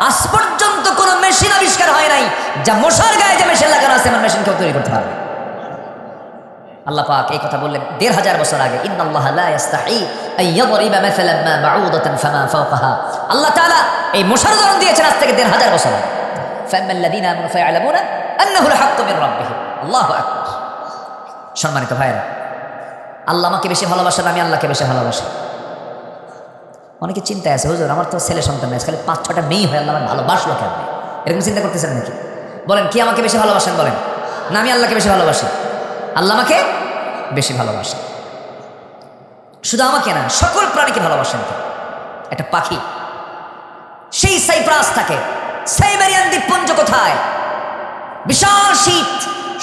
আজ পর্যন্ত কোনো মেশিন আবিষ্কার হয় নাই যা মশার গায়ে যে মেশিন লাগানো আছে আমার মেশিন কেউ তৈরি করতে পারবে। আল্লাহ পাক এই কথা বললেন ১৫০০ বছর আগে, ইন্নাল্লাহা লা ইস্তাহি আন ইয়াদরিবা মাসালান মা বাউদাতান ফামা ফাওকাহা। আল্লাহ তাআলা এই মশার উদাহরণ দিয়েছেন আজ থেকে ১৫০০ বছর আগে। ফাআম্মাল্লাযীনা আমানু ফায়ালামুনা আন্নাহুল হাক্কু মির রাব্বিহিম। আল্লাহু আকবার। সম্মানিত ভাইরা, আল্লাহ আমাকে বেশি ভালোবাসেন, আমি আল্লাহকে বেশি ভালোবাসি। অনেকে চিন্তায় আছে, হুজুর আমার তো ছেলে সন্তান নাই, খালি ৫-৬টা মেয়ে হয়ে আল্লাহ আমার ভালোবাসলো কেন? এরকম চিন্তা করতেছেন নাকি? বলেন, কি আমাকে বেশি ভালোবাসেন বলেন? না আমি আল্লাহকে বেশি ভালোবাসি? আল্লাহ আমাকে বেশি ভালোবাসেন। শুধু আমাকে না, সকল প্রাণীকে ভালোবাসেন। একটা পাখি সেই সাইপ্রাস থাকে, সাইবেরিয়ান দ্বীপপুঞ্জ কোথায়, বিশাল শীত,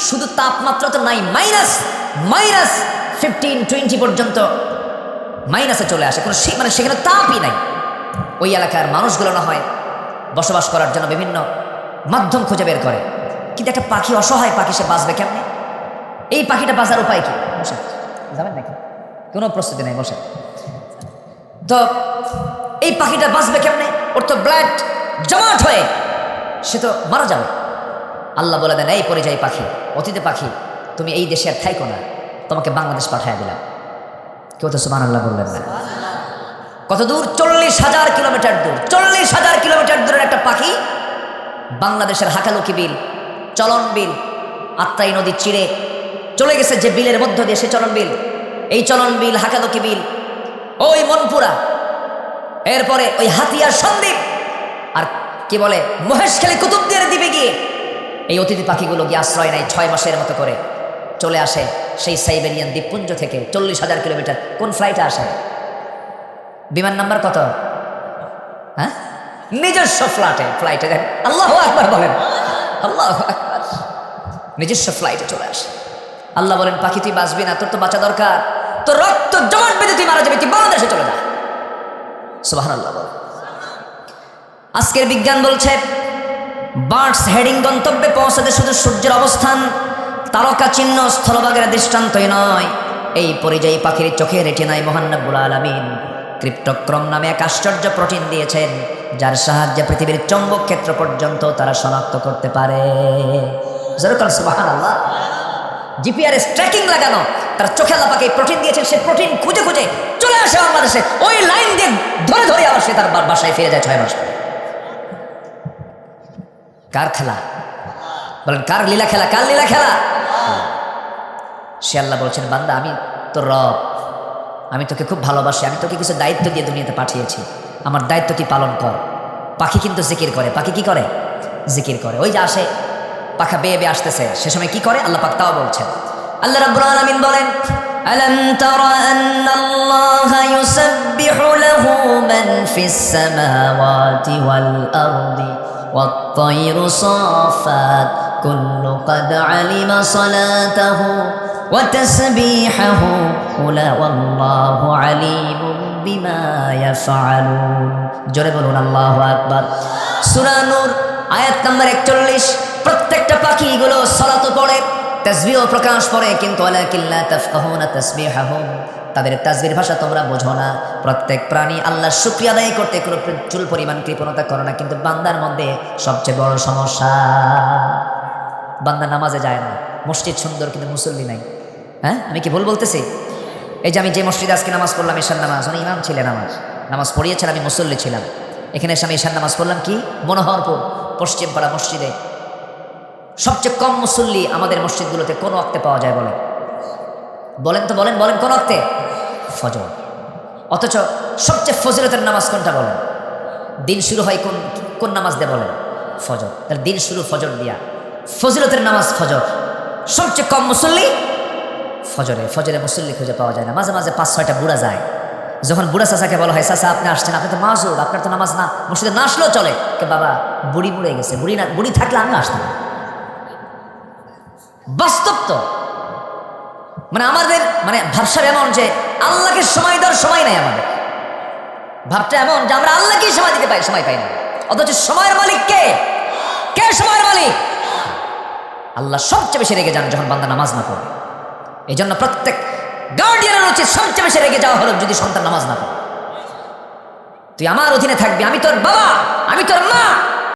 শুধু তাপমাত্রা তো নাই, -15-20 পর্যন্ত মাইনাসে চলে আসে, কোনো মানে সেখানে তাপই নাই। ওই এলাকার মানুষগুলো না হয় বসবাস করার জন্য বিভিন্ন মাধ্যম খুঁজে বের করে, কিন্তু একটা পাখি অসহায় পাখি, সে বাঁচবে কেমনে? এই পাখিটা বাঁচার উপায় কি? বসে যাবেন নাকি? কোনো প্রস্তুতি নেই, বসে। তো এই পাখিটা বাঁচবে কেমনে? ওর তো ব্লাড জমাট হয়ে সে তো মারা যাবে। আল্লাহ বলে দেন, এই পরিযায়ী পাখি, অতিথি পাখি, তুমি এই দেশে আর থাইকো না, তোমাকে বাংলাদেশ পাঠায় দিলাম। কেউ তো সুবহানাল্লাহ বললেন না? কত দূর? ৪০,০০০ কিলোমিটার দূর। ৪০,০০০ কিলোমিটার দূরের একটা পাখি বাংলাদেশের হাকালুকি বিল, চলন বিল, আত্রাই নদী চিরে চলে গেছে যে বিলের মধ্য দিয়ে, সে চলন বিল, এই চলন বিল, হাকালুকি বিল, ওই মনপুরা, এরপরে ওই হাতিয়ার সন্দ্বীপ, আর কি বলে মহেশখালী কুতুবদিয়ার দ্বীপে গিয়ে এই অতিথি পাখিগুলো গিয়ে আশ্রয় নেয় ৬ মাসের মতো করে। চলে আসে সেই সাইবেরিয়ান দ্বীপপুঞ্জ থেকে ৪০,০০০ কিলোমিটার। কোন ফ্লাইটে আসে? বিমান নাম্বার কত? হ্যাঁ, নিজস্ব ফ্লাইটে দেন। আল্লাহু আকবার বলেন, আল্লাহু আকবার। নিজস্ব ফ্লাইটে চলে আসে। আল্লাহ বলেন, পাখি তুই বাঁচবি না, তোর তো বাঁচা দরকার, তোর রক্ত জমাট বেঁধে তুই মারা যাবি, তুই বাংলাদেশে চলে যা। সুবহানাল্লাহ বলেন। আজকের বিজ্ঞান বলছে বার্ডস হেডিং গন্তব্যে পৌঁছাতে শুধু সূর্যের অবস্থান, তারকা চিহ্ন, স্থলভাগের দৃষ্টান্তই নয়, এই পরিযায়ী পাখির চোখের রেটিনায় মহান রব্বুল আলামিন ক্রিপ্টোক্রম নামে এক আশ্চর্য প্রোটিন দিয়েছেন, যার সাহায্যে পৃথিবীর চৌম্বক ক্ষেত্র পর্যন্ত তারা শনাক্ত করতে পারে। সুবহানাল্লাহ। জিপিআরএস ট্র্যাকিং লাগানো, তার চোখে আল্লাহ পাক এই প্রোটিন দিয়েছেন, সে প্রোটিন খুঁজে খুঁজে চলে আসে বাংলাদেশে, ওই লাইন দিয়ে ধরে ধরে আবার সে তার বাসায় ফিরে যায় ৬ মাস পরে। কার খেলা বলেন? কার লীলা খেলা? কার লীলা খেলা? সে আল্লাহ বলছেন, বান্দা আমি তোর রব, আমি তোকে খুব ভালোবাসি, আমি তোকে কিছু দায়িত্ব দিয়ে দুনিয়াতে পাঠিয়েছি, আমার দায়িত্ব তুই পালন কর। পাখি কিন্তু জিকির করে। পাখি কি করে? জিকির করে। ওই যে আসে পাখা বেয়ে বেয়ে আসতেছে, সে সময় কি করে আল্লাহ পাক তাও বলছেন। আল্লাহ রাব্বুল আলামিন বলেন, আলাম তারা আন্নাল্লাহা ইউসাব্বিহু লাহু মান ফিস সামাওয়াতি ওয়াল আরদি ওয়াত-তায়রু সাফাত কুল্লু ক্বাদ আলিমা সালাতাহু ওয়া তাসবিহাহু ওয়াল্লাহু আলিমুম বিমা ইয়াফআলুন। জোরে বলুন আল্লাহু আকবার। সূরা নূর আয়াত নম্বর ৪১। প্রত্যেকটা পাখিগুলো সালাত পড়ে, তাসবিহ প্রকাশ করে, কিন্তু ওয়ালাকিন লা তাফকাহুনা তাসবিহাহুম, তাদের তাসবির ভাষা তোমরা বোঝো না। প্রত্যেক প্রাণী আল্লাহর শুকরিয়া আদায় করতে কোনো চুল পরিমাণ কৃপণতা করো না, কিন্তু বান্দার মধ্যে সবচেয়ে বড় সমস্যা, বান্দা নামাজে যায় না। মসজিদ সুন্দর কিন্তু মুসল্লি নাই। হ্যাঁ, আমি কি ভুল বলতেছি? এই যে আমি যে মসজিদে আজকে নামাজ পড়লাম, ঈশার নামাজ, উনি ইমাম ছিলেন, নামাজ পড়িয়েছেন, আমি মুসল্লি ছিলাম। এখানে এসে আমি ঈশার নামাজ পড়লাম কি মনোহরপুর পশ্চিম পাড়া মসজিদে। সবচেয়ে কম মুসল্লি আমাদের মসজিদগুলোতে কোন ওয়াক্তে পাওয়া যায় বলেন? বলেন তো, বলেন বলেন, কোন ওয়াক্তে? ফজর। অথচ সবচেয়ে ফজিলতের নামাজ কোনটা বলেন? দিন শুরু হয় কোন নামাজ দিয়ে বলেন? ফজর। তাহলে দিন শুরু ফজর দিয়া, ফজিলতের নামাজ ফজর। সবচেয়ে কম মুসল্লি ফজরে। ফজরে মুসল্লি খুঁজে পাওয়া যায় না। মাঝে মাঝে ৫-৬টা বুড়া যায়। যখন বুড়া চাচাকে বলা হয়, চাচা আপনি আসছেন, আপনি তো মাযুর, আপনার তো নামাজ না, মসজিদে না আসলেও চলে। বাবা বুড়ি মরে গেছে, বুড়ি থাকলে আমি আসতাম। বাস্তব তো, মানে আমাদের ভাবসাব এমন যে আল্লাহকে সময় দেওয়ার সময় নাই আমাদের। ভাবটা এমন যে আমরা আল্লাহকেই সময় দিতে পাই, সময় পাই না। অথচ সময়ের মালিক কে? কে সময়ের মালিক? আল্লাহ সবচেয়ে বেশি রেগে যান যখন বান্দা নামাজ না পড়ে। এই জন্য প্রত্যেক গার্ডিয়ানের উচিত সবচেয়ে বেশি রেগে যাওয়া হলো যদি সন্তান নামাজ না পড়ে। তুই আমার অধীনে থাকবি, আমি তোর বাবা, আমি তোর মা,